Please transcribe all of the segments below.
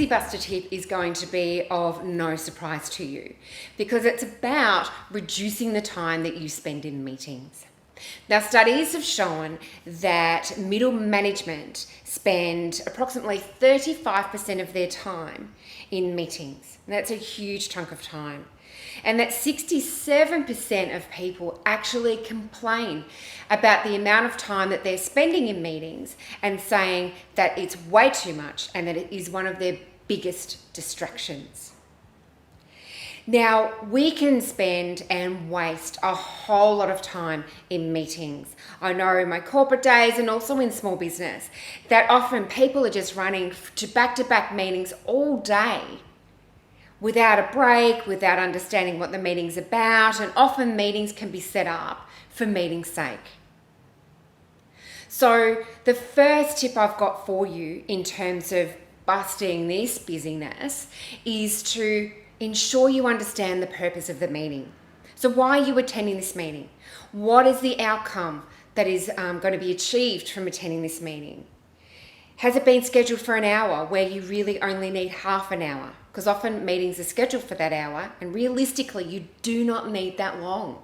Busy Buster tip is going to be of no surprise to you because it's about reducing the time that you spend in meetings. Now, studies have shown that middle management spend approximately 35% of their time in meetings. That's a huge chunk of time. And that 67% of people actually complain about the amount of time that they're spending in meetings and saying that it's way too much and that it is one of their biggest distractions. Now, we can spend and waste a whole lot of time in meetings. I know in my corporate days and also in small business that often people are just running to back-to-back meetings all day without a break, without understanding what the meeting's about, and often meetings can be set up for meeting's sake. So the first tip I've got for you in terms of busting this busyness is to ensure you understand the purpose of the meeting. So why are you attending this meeting? What is the outcome that is going to be achieved from attending this meeting? Has it been scheduled for an hour where you really only need half an hour? Because often meetings are scheduled for that hour and realistically you do not need that long.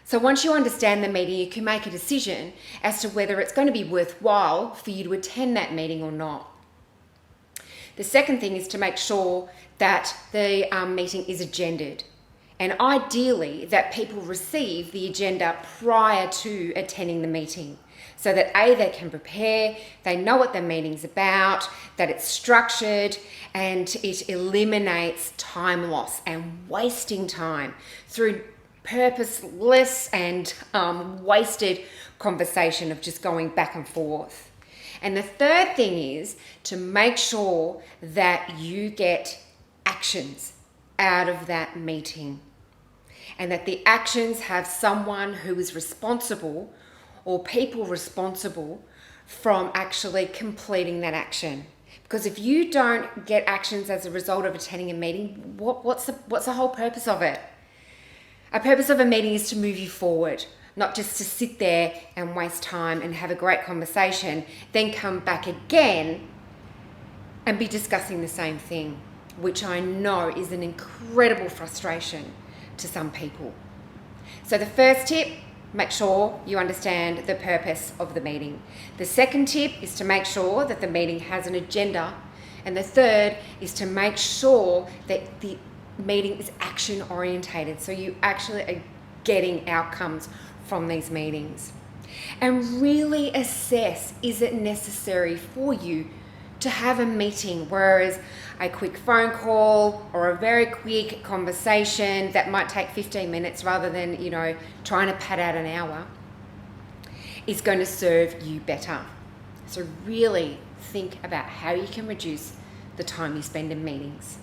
So once you understand the meeting, you can make a decision as to whether it's going to be worthwhile for you to attend that meeting or not. The second thing is to make sure that the meeting is agended, and ideally that people receive the agenda prior to attending the meeting so that A, they can prepare, they know what the meeting's about, that it's structured, and it eliminates time loss and wasting time through purposeless and wasted conversation of just going back and forth. And the third thing is to make sure that you get actions out of that meeting and that the actions have someone who is responsible or people responsible from actually completing that action. Because if you don't get actions as a result of attending a meeting, what's the whole purpose of it? A purpose of a meeting is to move you forward, not just to sit there and waste time and have a great conversation, then come back again and be discussing the same thing, which I know is an incredible frustration to some people. So the first tip, make sure you understand the purpose of the meeting. The second tip is to make sure that the meeting has an agenda. And the third is to make sure that the meeting is action orientated. So you actually are getting outcomes from these meetings. And really assess, is it necessary for you to have a meeting, whereas a quick phone call or a very quick conversation that might take 15 minutes rather than, trying to pad out an hour is going to serve you better. So really think about how you can reduce the time you spend in meetings.